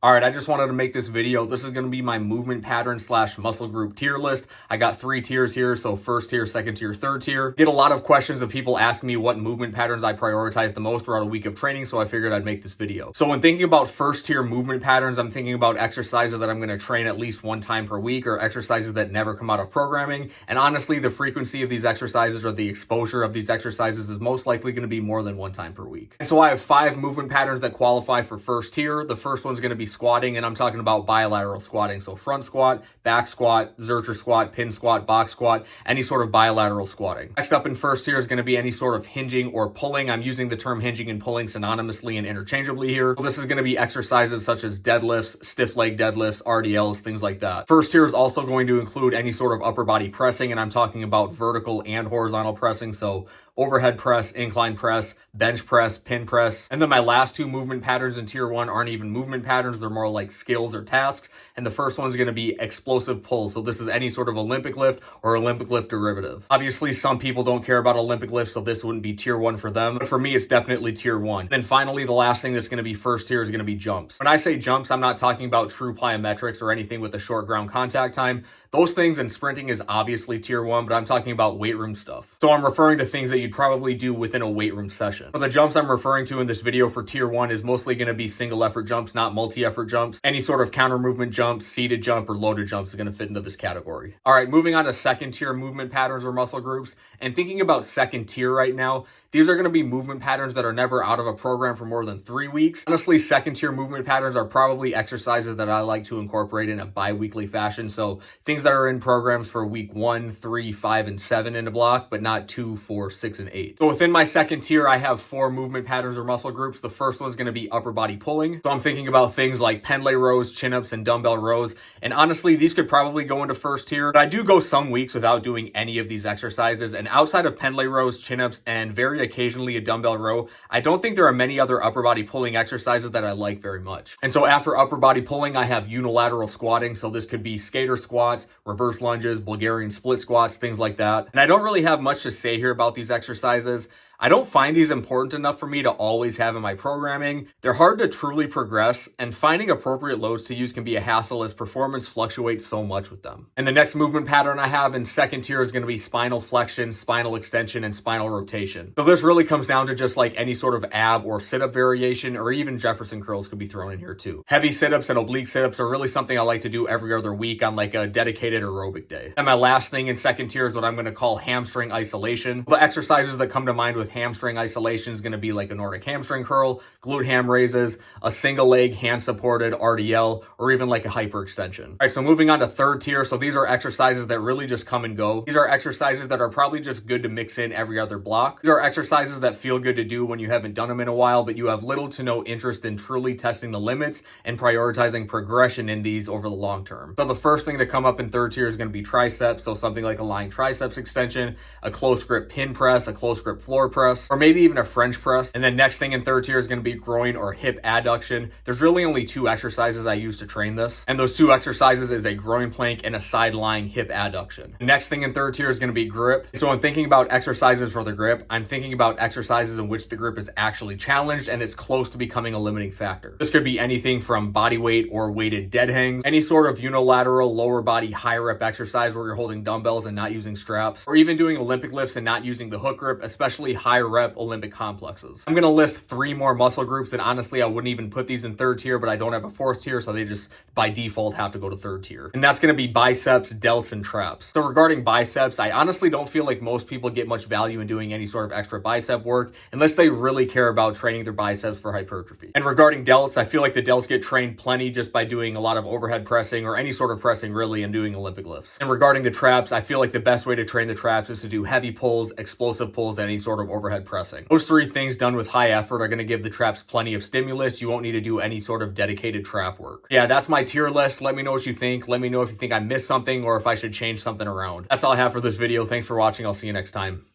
All right, I just wanted to make this video. This is going to be my movement pattern slash muscle group tier list. I got 3 tiers here, so first tier, second tier, third tier. Get a lot of questions of people asking me what movement patterns I prioritize the most throughout a week of training, so I figured I'd make this video. So when thinking about first tier movement patterns, I'm thinking about exercises that I'm going to train at least 1 time per week, or exercises that never come out of programming. And honestly, the frequency of these exercises or the exposure of these exercises is most likely going to be more than 1 time per week. And so I have 5 movement patterns that qualify for first tier. The first one's going to be squatting, and I'm talking about bilateral squatting. So front squat, back squat, zercher squat, pin squat, box squat, any sort of bilateral squatting. Next up in first tier is going to be any sort of hinging or pulling. I'm using the term hinging and pulling synonymously and interchangeably here. So this is going to be exercises such as deadlifts, stiff leg deadlifts, RDLs, things like that. First tier is also going to include any sort of upper body pressing, and I'm talking about vertical and horizontal pressing. So overhead press, incline press, bench press, pin press. And then my last 2 movement patterns in tier 1 aren't even movement patterns. They're more like skills or tasks. And the first one is going to be explosive pulls. So this is any sort of Olympic lift or Olympic lift derivative. Obviously, some people don't care about Olympic lifts, so this wouldn't be tier 1 for them. But for me, it's definitely tier 1. Then finally, the last thing that's going to be first tier is going to be jumps. When I say jumps, I'm not talking about true plyometrics or anything with a short ground contact time. Those things and sprinting is obviously tier 1, but I'm talking about weight room stuff. So I'm referring to things that you'd probably do within a weight room session. For the jumps I'm referring to in this video for tier 1 is mostly going to be single effort jumps, not multi-effort jumps. Any sort of counter movement jumps, seated jump, or loaded jumps is going to fit into this category. All right, moving on to second tier movement patterns or muscle groups. And thinking about second tier right now, these are going to be movement patterns that are never out of a program for more than 3 weeks. Honestly, second tier movement patterns are probably exercises that I like to incorporate in a bi-weekly fashion. So things that are in programs for week 1, 3, 5, and 7 in a block, but not 2, 4, 6, and 8. So within my second tier, I have 4 movement patterns or muscle groups. The first one is going to be upper body pulling. So I'm thinking about things like pendlay rows, chin-ups, and dumbbell rows. And honestly, these could probably go into first tier. But I do go some weeks without doing any of these exercises. And outside of pendlay rows, chin-ups, and very occasionally a dumbbell row, I don't think there are many other upper body pulling exercises that I like very much. And so after upper body pulling, I have unilateral squatting. So this could be skater squats, reverse lunges, Bulgarian split squats, things like that. And I don't really have much to say here about these exercises. I don't find these important enough for me to always have in my programming. They're hard to truly progress, and finding appropriate loads to use can be a hassle as performance fluctuates so much with them. And the next movement pattern I have in second tier is going to be spinal flexion, spinal extension, and spinal rotation. So this really comes down to just like any sort of ab or sit-up variation, or even Jefferson curls could be thrown in here too. Heavy sit-ups and oblique sit-ups are really something I like to do every other week on like a dedicated aerobic day. And my last thing in second tier is what I'm going to call hamstring isolation. The exercises that come to mind with hamstring isolation is going to be like a Nordic hamstring curl, glute ham raises, a single leg hand supported RDL, or even like a hyperextension. All right, so moving on to third tier. So these are exercises that really just come and go. These are exercises that are probably just good to mix in every other block. These are exercises that feel good to do when you haven't done them in a while, but you have little to no interest in truly testing the limits and prioritizing progression in these over the long term. So the first thing to come up in third tier is going to be triceps. So something like a lying triceps extension, a close grip pin press, a close grip floor press, or maybe even a French press. And then next thing in third tier is going to be groin or hip adduction. There's really only 2 exercises I use to train this. And those 2 exercises is a groin plank and a side lying hip adduction. The next thing in third tier is going to be grip. So I'm thinking about exercises for the grip. I'm thinking about exercises in which the grip is actually challenged and it's close to becoming a limiting factor. This could be anything from body weight or weighted dead hangs, any sort of unilateral lower body high rep exercise where you're holding dumbbells and not using straps, or even doing Olympic lifts and not using the hook grip, especially high rep Olympic complexes. I'm going to list 3 more muscle groups, and honestly, I wouldn't even put these in third tier, but I don't have a fourth tier, so they just by default have to go to third tier. And that's going to be biceps, delts, and traps. So regarding biceps, I honestly don't feel like most people get much value in doing any sort of extra bicep work unless they really care about training their biceps for hypertrophy. And regarding delts, I feel like the delts get trained plenty just by doing a lot of overhead pressing or any sort of pressing really and doing Olympic lifts. And regarding the traps, I feel like the best way to train the traps is to do heavy pulls, explosive pulls, and any sort of overhead pressing. Those 3 things done with high effort are going to give the traps plenty of stimulus. You won't need to do any sort of dedicated trap work. Yeah, that's my tier list. Let me know what you think. Let me know if you think I missed something or if I should change something around. That's all I have for this video. Thanks for watching. I'll see you next time.